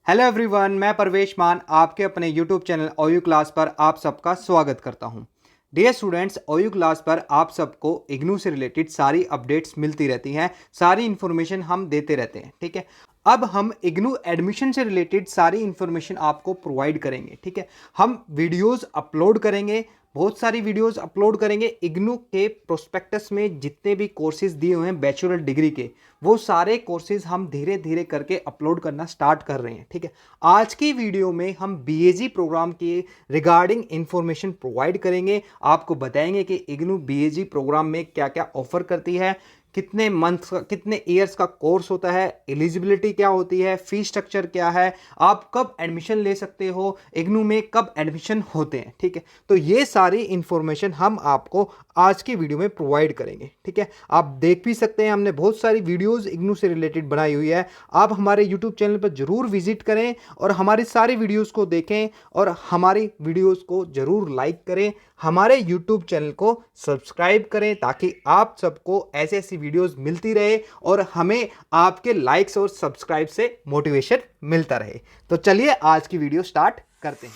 Hello everyone, मैं परवेश मान आपके अपने यूट्यूब चैनल ओयू क्लास पर आप सबका स्वागत करता हूं। डियर स्टूडेंट्स, ओयू क्लास पर आप सबको इग्नू से रिलेटेड सारी अपडेट्स मिलती रहती हैं, सारी इन्फॉर्मेशन हम देते रहते हैं। ठीक है, अब हम इग्नू एडमिशन से रिलेटेड सारी इन्फॉर्मेशन आपको प्रोवाइड करेंगे। ठीक है, हम वीडियोस अपलोड करेंगे, बहुत सारी वीडियोस अपलोड करेंगे। इग्नू के प्रोस्पेक्टस में जितने भी कोर्सेज दिए हुए हैं बैचलर डिग्री के, वो सारे कोर्सेज हम धीरे धीरे करके अपलोड करना स्टार्ट कर रहे हैं। ठीक है, आज की वीडियो में हम बीएजी प्रोग्राम के रिगार्डिंग इंफॉर्मेशन प्रोवाइड करेंगे। आपको बताएंगे कि इग्नू बीएजी प्रोग्राम में क्या क्या ऑफर करती है, कितने मंथ्स का, कितने ईयर्स का कोर्स होता है, एलिजिबिलिटी क्या होती है, फी स्ट्रक्चर क्या है, आप कब एडमिशन ले सकते हो, इग्नू में कब एडमिशन होते हैं। ठीक है, तो ये सारी इंफॉर्मेशन हम आपको आज की वीडियो में प्रोवाइड करेंगे। ठीक है, आप देख भी सकते हैं, हमने बहुत सारी वीडियोस इग्नू से रिलेटेड बनाई हुई है। आप हमारे यूट्यूब चैनल पर जरूर विजिट करें और हमारी सारी वीडियोस को देखें और हमारी वीडियोस को जरूर लाइक करें, हमारे यूट्यूब चैनल को सब्सक्राइब करें ताकि आप सबको ऐसी ऐसी वीडियोस मिलती रहे और हमें आपके लाइक्स और सब्सक्राइब से मोटिवेशन मिलता रहे। तो चलिए आज की वीडियो स्टार्ट करते हैं।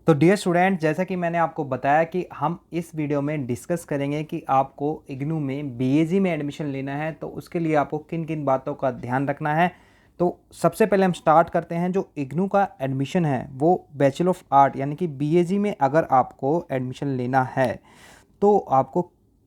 तो डियर स्टूडेंट, जैसा कि मैंने आपको बताया कि हम इस वीडियो में डिस्कस करेंगे कि आपको इग्नू में बीएजी में एडमिशन लेना है तो उसके लिए आपको किन किन बातों का ध्यान रखना है। तो सबसे पहले हम स्टार्ट करते हैं। जो इग्नू का एडमिशन है वो बैचलर ऑफ आर्ट यानी कि बीएजी में अगर आपको एडमिशन लेना है तो आपको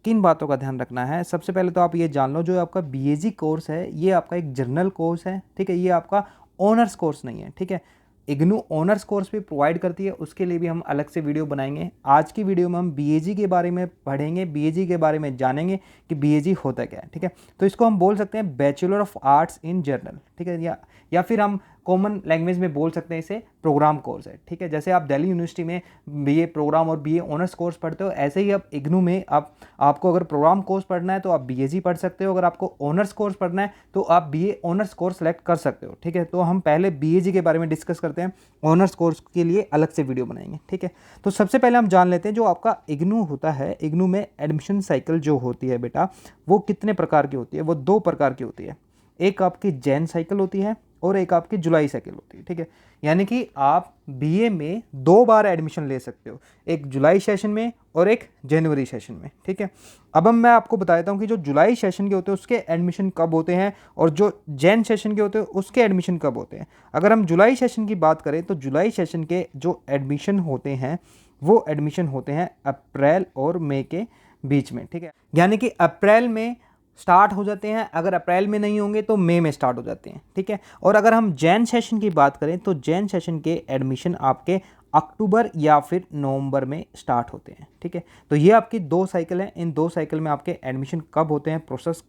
किन बातों का ध्यान रखना है। सबसे पहले तो आप ये जान लो, जो आपका बीएजी कोर्स है ये आपका एक जर्नल कोर्स है। ठीक है, ये आपका ऑनर्स कोर्स नहीं है। ठीक है, इग्नू ऑनर्स कोर्स भी प्रोवाइड करती है, उसके लिए भी हम अलग से वीडियो बनाएंगे। आज की वीडियो में हम बीएजी के बारे में पढ़ेंगे, बीएजी के बारे में जानेंगे कि बीएजी होता क्या है। ठीक है, तो इसको हम बोल सकते हैं bachelor of arts in journal. ठीक है, या फिर हम कॉमन लैंग्वेज में बोल सकते हैं इसे प्रोग्राम कोर्स है। ठीक है, जैसे आप दिल्ली यूनिवर्सिटी में बीए प्रोग्राम और बीए ऑनर्स कोर्स पढ़ते हो, ऐसे ही अब इग्नू में आपको अगर प्रोग्राम कोर्स पढ़ना है तो आप बीएजी पढ़ सकते हो, अगर आपको ऑनर्स कोर्स पढ़ना है तो आप बीए ऑनर्स कोर्स सेलेक्ट कर सकते हो। ठीक है, तो हम पहले बीएजी के बारे में डिस्कस करते हैं, ऑनर्स कोर्स के लिए अलग से वीडियो बनाएंगे। ठीक है, तो सबसे पहले हम जान लेते हैं जो आपका इग्नू होता है, इग्नू में एडमिशन साइकिल जो होती है बेटा, वो कितने प्रकार की होती है। वो दो प्रकार की होती है, एक आपकी जैन साइकिल होती है और एक आपकी जुलाई साइकिल होती है। ठीक है, यानी कि आप बीए में दो बार एडमिशन ले सकते हो, एक जुलाई सेशन में और एक जनवरी सेशन में। ठीक है, अब मैं आपको बता देता हूँ कि जो जुलाई सेशन के होते हैं उसके एडमिशन कब होते हैं और जो जैन सेशन के होते हैं उसके एडमिशन कब होते हैं। अगर हम जुलाई सेशन की बात करें तो जुलाई सेशन के जो एडमिशन होते हैं वो एडमिशन होते हैं अप्रैल और मई के बीच में। ठीक है, यानी कि अप्रैल में स्टार्ट हो जाते हैं, अगर अप्रैल में नहीं होंगे तो मई में स्टार्ट हो जाते हैं। ठीक है, और अगर हम जैन सेशन की बात करें तो जैन सेशन के एडमिशन आपके अक्टूबर या फिर नवंबर में स्टार्ट होते हैं। ठीक है, तो ये आपकी दो साइकिल हैं, इन दो साइकिल में आपके एडमिशन कब होते हैं, प्रोसेस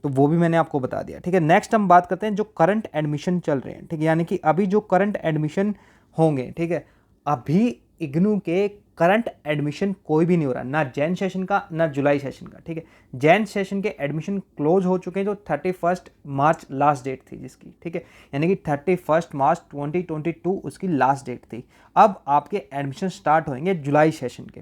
तो वो भी मैंने आपको बता दिया। ठीक है, नेक्स्ट हम बात करते हैं जो करंट एडमिशन चल रहे हैं। ठीक है, यानी कि अभी जो करंट एडमिशन होंगे। ठीक है, अभी इग्नू के करंट एडमिशन कोई भी नहीं हो रहा, ना जैन सेशन का ना जुलाई सेशन का। ठीक है, जैन सेशन के एडमिशन क्लोज हो चुके हैं, जो 31 मार्च लास्ट डेट थी जिसकी। ठीक है, यानी कि 31 मार्च 2022 उसकी लास्ट डेट थी। अब आपके एडमिशन स्टार्ट होंगे जुलाई सेशन के।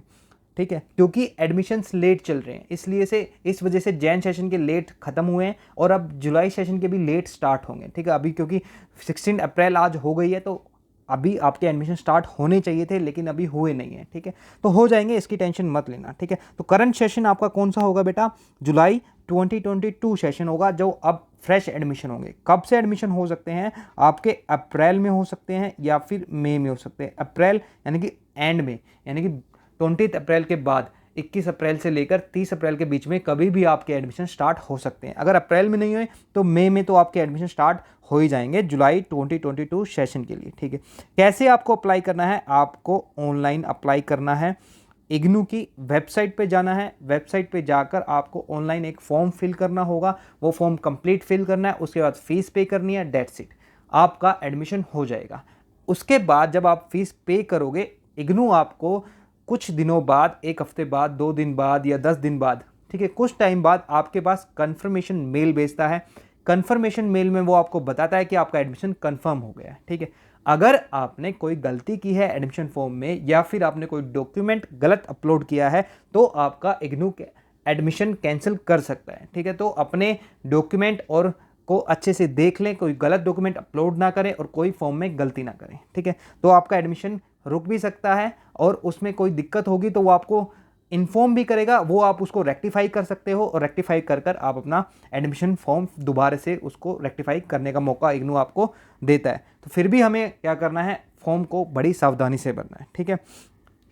ठीक है, क्योंकि एडमिशन्स लेट चल रहे हैं इसलिए से इस वजह से जैन सेशन के लेट खत्म हुए हैं और अब जुलाई सेशन के भी लेट स्टार्ट होंगे। ठीक है, अभी क्योंकि 16 अप्रैल आज हो गई है तो अभी आपके एडमिशन स्टार्ट होने चाहिए थे लेकिन अभी हुए नहीं है। ठीक है, तो हो जाएंगे, इसकी टेंशन मत लेना। ठीक है, तो करंट सेशन आपका कौन सा होगा बेटा, जुलाई 2022 सेशन होगा, जो अब फ्रेश एडमिशन होंगे। कब से एडमिशन हो सकते हैं आपके, अप्रैल में हो सकते हैं या फिर मई में हो सकते हैं। अप्रैल यानी कि एंड में, यानी कि 20 अप्रैल के बाद 21 अप्रैल से लेकर 30 अप्रैल के बीच में कभी भी आपके एडमिशन स्टार्ट हो सकते हैं। अगर अप्रैल में नहीं हुए तो मई में तो आपके एडमिशन स्टार्ट हो ही जाएंगे जुलाई 2022 सेशन के लिए। ठीक है, कैसे आपको अप्लाई करना है, आपको ऑनलाइन अप्लाई करना है। इग्नू की वेबसाइट पे जाना है, वेबसाइट पे जाकर आपको ऑनलाइन एक फॉर्म फिल करना होगा, वो फॉर्म कंप्लीट फिल करना है, उसके बाद फीस पे करनी है, डेट्स इट, आपका एडमिशन हो जाएगा। उसके बाद जब आप फीस पे करोगे, इग्नू आपको कुछ दिनों बाद, एक हफ्ते बाद, 2 दिन बाद या 10 दिन बाद, ठीक है, कुछ टाइम बाद आपके पास कंफर्मेशन मेल भेजता है। कंफर्मेशन मेल में वो आपको बताता है कि आपका एडमिशन कंफर्म हो गया है। ठीक है, अगर आपने कोई गलती की है एडमिशन फॉर्म में या फिर आपने कोई डॉक्यूमेंट गलत अपलोड किया है तो आपका इग्नू के एडमिशन कैंसिल कर सकता है। ठीक है, तो अपने डॉक्यूमेंट और को अच्छे से देख लें, कोई गलत डॉक्यूमेंट अपलोड ना करें और कोई फॉर्म में गलती ना करें। ठीक है, तो आपका एडमिशन रुक भी सकता है और उसमें कोई दिक्कत होगी तो वो आपको इन्फॉर्म भी करेगा, वो आप उसको रेक्टिफाई कर सकते हो और रेक्टिफाई कर कर आप अपना एडमिशन फॉर्म दोबारा से उसको रेक्टिफाई करने का मौका इग्नू आपको देता है। तो फिर भी हमें क्या करना है, फॉर्म को बड़ी सावधानी से भरना है। ठीक है,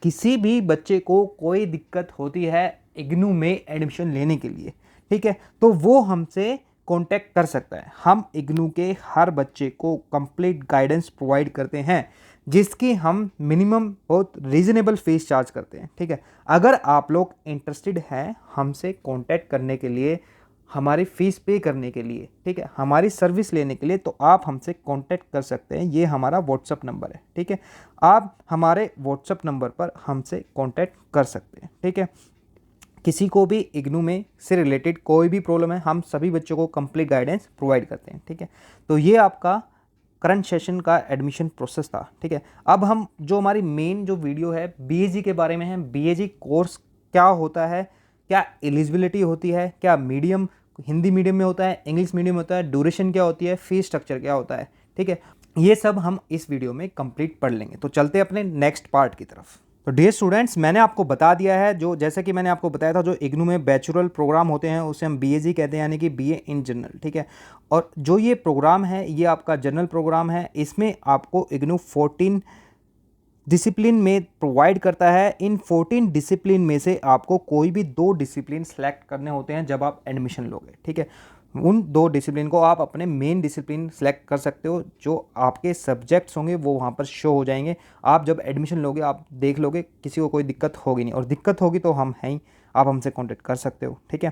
किसी भी बच्चे को कोई दिक्कत होती है इग्नू में एडमिशन लेने के लिए, ठीक है, तो वो हमसे कांटेक्ट कर सकता है। हम इग्नू के हर बच्चे को कंप्लीट गाइडेंस प्रोवाइड करते हैं, जिसकी हम मिनिमम बहुत रीजनेबल फीस चार्ज करते हैं। ठीक है, अगर आप लोग इंटरेस्टेड हैं हमसे कांटेक्ट करने के लिए, हमारी फ़ीस पे करने के लिए, ठीक है, हमारी सर्विस लेने के लिए, तो आप हमसे कांटेक्ट कर सकते हैं। ये हमारा व्हाट्सअप नंबर है। ठीक है, आप हमारे व्हाट्सअप नंबर पर हमसे कांटेक्ट कर सकते हैं। ठीक है, किसी को भी इग्नू में से रिलेटेड कोई भी प्रॉब्लम है, हम सभी बच्चों को कंप्लीट गाइडेंस प्रोवाइड करते हैं। ठीक है, तो ये आपका करंट सेशन का एडमिशन प्रोसेस था। ठीक है, अब हम जो हमारी मेन जो वीडियो है बीएजी के बारे में है। बीएजी कोर्स क्या होता है, क्या एलिजिबिलिटी होती है, क्या मीडियम हिंदी मीडियम में होता है, इंग्लिश मीडियम होता है, ड्यूरेशन क्या होती है, फीस स्ट्रक्चर क्या होता है। ठीक है, ये सब हम इस वीडियो में कंप्लीट पढ़ लेंगे। तो चलते हैं अपने नेक्स्ट पार्ट की तरफ। तो डियर स्टूडेंट्स, मैंने आपको बता दिया है, जो जैसे कि मैंने आपको बताया था, जो इग्नू में बैचलर प्रोग्राम होते हैं उसे हम बीएजी कहते हैं, यानी कि बीए इन जनरल। ठीक है, और जो ये प्रोग्राम है ये आपका जनरल प्रोग्राम है। इसमें आपको इग्नू 14 डिसिप्लिन में प्रोवाइड करता है। इन 14 डिसिप्लिन में से आपको कोई भी 2 डिसिप्लिन सेलेक्ट करने होते हैं जब आप एडमिशन लोगे। ठीक है, उन 2 डिसिप्लिन को आप अपने मेन डिसिप्लिन सेलेक्ट कर सकते हो। जो आपके सब्जेक्ट्स होंगे वो वहाँ पर शो हो जाएंगे। आप जब एडमिशन लोगे आप देख लोगे, किसी को कोई दिक्कत होगी नहीं, और दिक्कत होगी तो हम हैं ही, आप हमसे कॉन्टेक्ट कर सकते हो। ठीक है,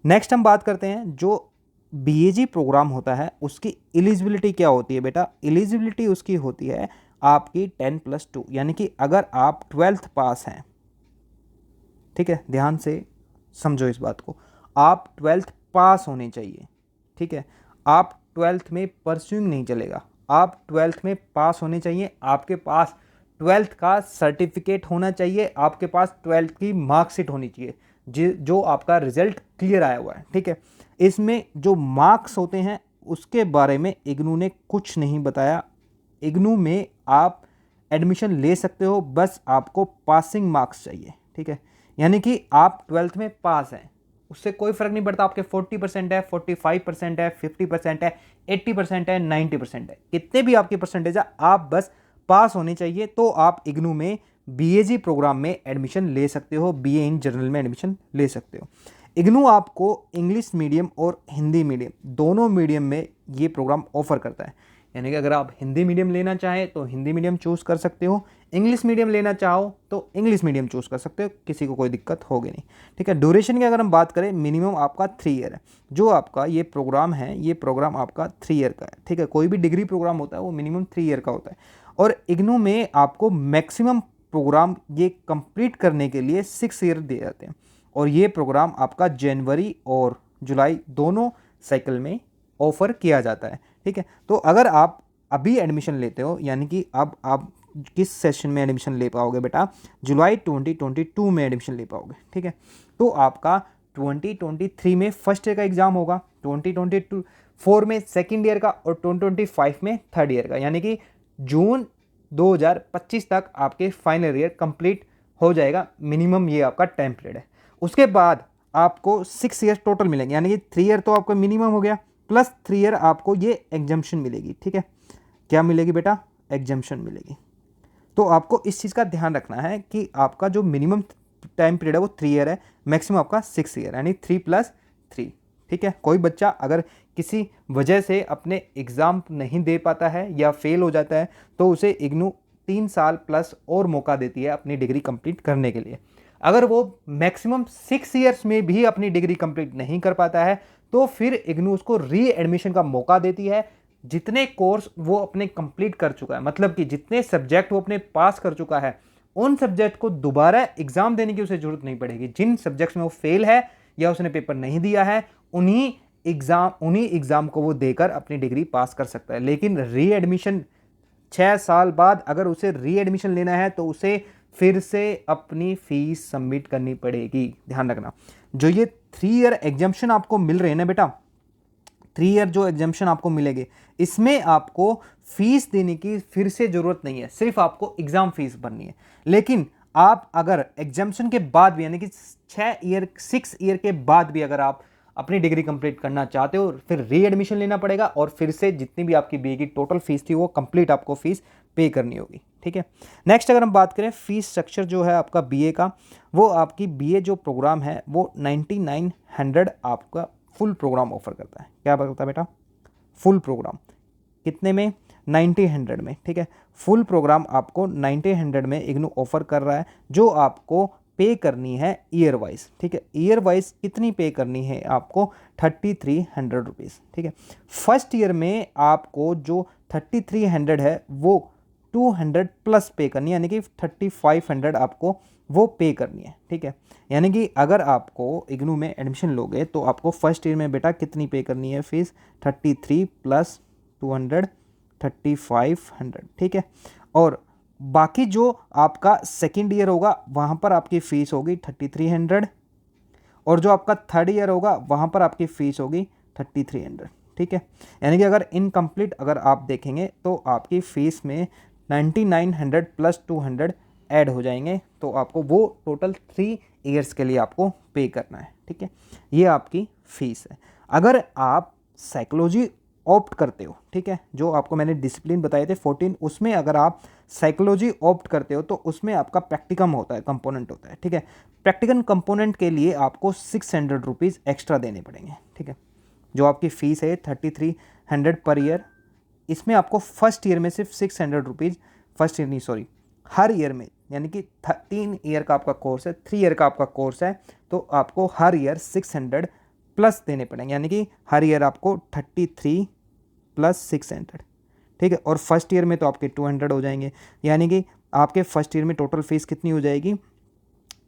नेक्स्ट हम बात करते हैं जो बीएजी प्रोग्राम होता है उसकी एलिजिबिलिटी क्या होती है। बेटा, एलिजिबिलिटी उसकी होती है आपकी 10+2, यानी कि अगर आप 12th पास हैं, ठीक है, ध्यान से समझो इस बात को, आप 12th पास होने चाहिए। ठीक है, आप 12th में परस्यूइंग नहीं चलेगा, आप 12th में पास होने चाहिए। आपके पास 12th का सर्टिफिकेट होना चाहिए, आपके पास 12th की मार्कशीट होनी चाहिए जो आपका रिजल्ट क्लियर आया हुआ है। ठीक है, इसमें जो मार्क्स होते हैं उसके बारे में इग्नू ने कुछ नहीं बताया। इग्नू में आप एडमिशन ले सकते हो, बस आपको पासिंग मार्क्स चाहिए। ठीक है, यानी कि आप 12th में पास हैं, उससे कोई फर्क नहीं पड़ता आपके 40% है, 45% है, 50% है, 80% है, 90% है, कितने भी आपकी परसेंटेज है, आप बस पास होने चाहिए। तो आप इग्नू में बीएजी प्रोग्राम में एडमिशन ले सकते हो, बीए इन जनरल में एडमिशन ले सकते हो। इग्नू आपको इंग्लिश मीडियम और हिंदी मीडियम दोनों मीडियम में ये प्रोग्राम ऑफर करता है। यानी कि अगर आप हिंदी मीडियम लेना चाहें तो हिंदी मीडियम चूज़ कर सकते हो, इंग्लिश मीडियम लेना चाहो तो इंग्लिश मीडियम चूज़ कर सकते हो, किसी को कोई दिक्कत होगी नहीं। ठीक है, ड्यूरेशन की अगर हम बात करें, मिनिमम आपका 3 ईयर है। जो आपका ये प्रोग्राम है, ये प्रोग्राम आपका 3 ईयर का है। ठीक है, कोई भी डिग्री प्रोग्राम होता है वो मिनिमम 3 ईयर का होता है, और इग्नू में आपको मैक्सिमम प्रोग्राम ये कंप्लीट करने के लिए 6 ईयर दिए जाते हैं, और ये प्रोग्राम आपका जनवरी और जुलाई दोनों साइकिल में ऑफर किया जाता है। ठीक है, तो अगर आप अभी एडमिशन लेते हो, यानी कि अब आप किस सेशन में एडमिशन ले पाओगे बेटा, जुलाई 2022 में एडमिशन ले पाओगे। ठीक है, तो आपका 2023 में फर्स्ट ईयर का एग्ज़ाम होगा, 2024 में सेकेंड ईयर का, और 2025 में थर्ड ईयर का, यानी कि जून 2025 तक आपके फाइनल ईयर कंप्लीट हो जाएगा। मिनिमम ये आपका टाइम पीरियड है। उसके बाद आपको 6 ईयर टोटल मिलेंगे, यानी कि 3 ईयर तो आपका मिनिमम हो गया, प्लस 3 ईयर आपको ये एग्जम्पशन मिलेगी। ठीक है, क्या मिलेगी बेटा, एग्जम्पशन मिलेगी। तो आपको इस चीज़ का ध्यान रखना है कि आपका जो मिनिमम टाइम पीरियड है वो 3 ईयर है, मैक्सिमम आपका 6 ईयर, यानी 3+3। ठीक है, कोई बच्चा अगर किसी वजह से अपने एग्ज़ाम नहीं दे पाता है या फेल हो जाता है तो उसे इग्नू 3 साल प्लस और मौका देती है अपनी डिग्री कंप्लीट करने के लिए। अगर वो मैक्सिमम 6 ईयर्स में भी अपनी डिग्री कंप्लीट नहीं कर पाता है तो फिर इग्नू उसको री एडमिशन का मौका देती है। जितने कोर्स वो अपने कंप्लीट कर चुका है, मतलब कि जितने सब्जेक्ट वो अपने पास कर चुका है, उन सब्जेक्ट को दोबारा एग्जाम देने की उसे जरूरत नहीं पड़ेगी। जिन सब्जेक्ट्स में वो फेल है या उसने पेपर नहीं दिया है, उन्हीं एग्जाम को वो देकर अपनी डिग्री पास कर सकता है। लेकिन री एडमिशन 6 साल बाद अगर उसे री एडमिशन लेना है तो उसे फिर से अपनी फीस सबमिट करनी पड़ेगी। ध्यान रखना, जो ये 3 ईयर एग्जाम्पशन आपको मिल रहे हैं ना बेटा, 3 ईयर जो एग्जाम्पशन आपको मिलेंगे, इसमें आपको फीस देने की फिर से जरूरत नहीं है, सिर्फ आपको एग्जाम फीस भरनी है। लेकिन आप अगर एग्जाम्पशन के बाद भी, यानी कि 6 ईयर के बाद भी अगर आप अपनी डिग्री कंप्लीट करना चाहते हो, फिर री एडमिशन लेना पड़ेगा और फिर से जितनी भी आपकी बीए की टोटल फीस थी वो कंप्लीट आपको फीस पे करनी होगी। ठीक है, नेक्स्ट अगर हम बात करें फीस स्ट्रक्चर जो है आपका बीए का, वो आपकी बीए जो प्रोग्राम है वो 9900 आपका फुल प्रोग्राम ऑफर करता है। क्या करता है बेटा? फुल प्रोग्राम कितने में? 9000 में। ठीक है, फुल प्रोग्राम आपको 9000 में इग्नू ऑफर कर रहा है, जो आपको पे करनी है ईयर वाइज। ठीक है, ईयर वाइज कितनी पे करनी है आपको? 3300 रुपीज़। ठीक है, फर्स्ट ईयर में आपको जो 3300 है वो 200 प्लस पे करनी है, यानी कि 3500 आपको वो पे करनी है। ठीक है, यानी कि अगर आपको इग्नू में एडमिशन लोगे तो आपको फर्स्ट ईयर में बेटा कितनी पे करनी है फीस? 33 प्लस 200 3500। ठीक है, और बाकी जो आपका सेकेंड ईयर होगा वहाँ पर आपकी फ़ीस होगी 3300, और जो आपका थर्ड ईयर होगा वहाँ पर आपकी फ़ीस होगी 3300। ठीक है, यानी कि अगर इनकम्प्लीट अगर आप देखेंगे तो आपकी फ़ीस में 9900 प्लस 200 ऐड हो जाएंगे, तो आपको वो टोटल 3 ईयर्स के लिए आपको पे करना है। ठीक है, ये आपकी फ़ीस है। अगर आप साइकोलॉजी ऑप्ट करते हो, ठीक है, जो आपको मैंने डिसिप्लिन बताए थे 14, उसमें अगर आप साइकोलॉजी ऑप्ट करते हो तो उसमें आपका प्रैक्टिकम होता है, कंपोनेंट होता है। ठीक है, प्रैक्टिकल कंपोनेंट के लिए आपको 600 रुपीज़ एक्स्ट्रा देने पड़ेंगे। ठीक है, जो आपकी फ़ीस है 3300 पर ईयर, इसमें आपको फर्स्ट ईयर में सिर्फ 600 रुपीज़, फर्स्ट ईयर नहीं सॉरी, हर ईयर में, यानी कि 3 ईयर का आपका कोर्स है, 3 ईयर का आपका कोर्स है, तो आपको हर ईयर 600 प्लस देने पड़ेंगे, यानी कि हर ईयर आपको 33 प्लस 600। ठीक है, और फर्स्ट ईयर में तो आपके 200 हो जाएंगे, यानी कि आपके फर्स्ट ईयर में टोटल फीस कितनी हो जाएगी?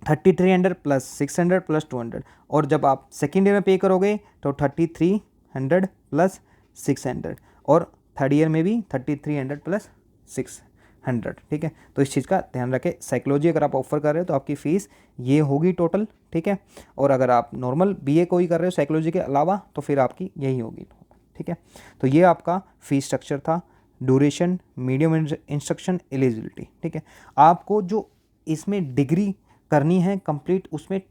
3300 प्लस 600 प्लस 200, और जब आप सेकेंड ईयर में पे करोगे तो 3300 प्लस 600, और थर्ड ईयर में भी 3300 प्लस 600। ठीक है, तो इस चीज़ का ध्यान रखें। साइकोलॉजी अगर आप ऑफर कर रहे हो तो आपकी फ़ीस ये होगी टोटल। ठीक है, और अगर आप नॉर्मल बीए कोई कर रहे हो साइकोलॉजी के अलावा तो फिर आपकी यही होगी। ठीक है, तो ये आपका फ़ीस स्ट्रक्चर था, ड्यूरेशन, मीडियम इंस्ट्रक्शन, एलिजिबिलिटी। ठीक है, आपको जो इसमें डिग्री करनी है कंप्लीट, उसमें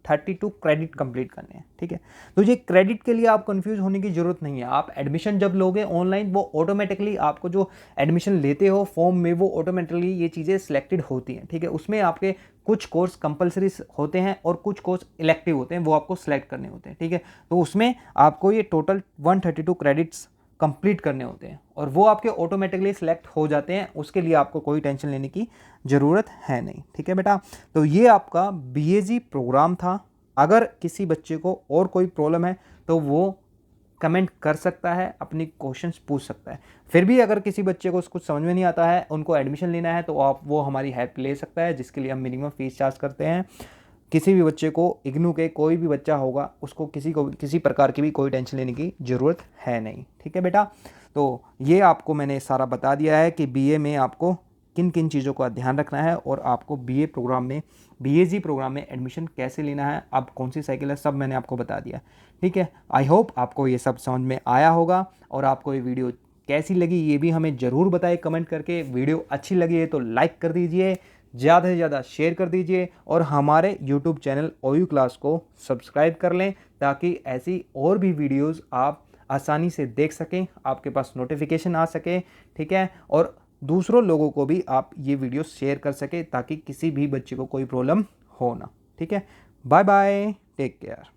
32 क्रेडिट कंप्लीट करने हैं। ठीक है, तो ये क्रेडिट के लिए आप कंफ्यूज होने की ज़रूरत नहीं है। आप एडमिशन जब लोगे ऑनलाइन, वो ऑटोमेटिकली आपको जो एडमिशन लेते हो फॉर्म में, वो ऑटोमेटिकली ये चीज़ें सिलेक्टेड होती हैं। ठीक है, उसमें आपके कुछ कोर्स कंपलसरी होते हैं और कुछ कोर्स इलेक्टिव होते हैं, वो आपको सिलेक्ट करने होते हैं। ठीक है, तो उसमें आपको ये टोटल 132 क्रेडिट्स कंप्लीट करने होते हैं और वो आपके ऑटोमेटिकली सिलेक्ट हो जाते हैं, उसके लिए आपको कोई टेंशन लेने की ज़रूरत है नहीं। ठीक है बेटा, तो ये आपका बीएजी प्रोग्राम था। अगर किसी बच्चे को और कोई प्रॉब्लम है तो वो कमेंट कर सकता है, अपनी क्वेश्चंस पूछ सकता है। फिर भी अगर किसी बच्चे को कुछ समझ में नहीं आता है, उनको एडमिशन लेना है, तो आप वो हमारी हेल्प ले सकता है, जिसके लिए हम मिनिमम फीस चार्ज करते हैं। किसी भी बच्चे को, इग्नू के कोई भी बच्चा होगा, उसको किसी प्रकार की भी कोई टेंशन लेने की ज़रूरत है नहीं। ठीक है बेटा, तो ये आपको मैंने सारा बता दिया है कि बीए में आपको किन किन चीज़ों का ध्यान रखना है और आपको बीए प्रोग्राम में, बीएजी प्रोग्राम में एडमिशन कैसे लेना है, अब कौन सी साइकिल है, सब मैंने आपको बता दिया। ठीक है, आई होप आपको ये सब समझ में आया होगा, और आपको ये वीडियो कैसी लगी ये भी हमें ज़रूर बताएं कमेंट करके। वीडियो अच्छी लगी है तो लाइक कर दीजिए, ज़्यादा से ज़्यादा शेयर कर दीजिए, और हमारे यूट्यूब चैनल OU क्लास को सब्सक्राइब कर लें, ताकि ऐसी और भी वीडियोज़ आप आसानी से देख सकें, आपके पास नोटिफिकेशन आ सके। ठीक है, और दूसरों लोगों को भी आप ये वीडियो शेयर कर सके, ताकि किसी भी बच्चे को कोई प्रॉब्लम हो ना। ठीक है, बाय बाय, टेक केयर।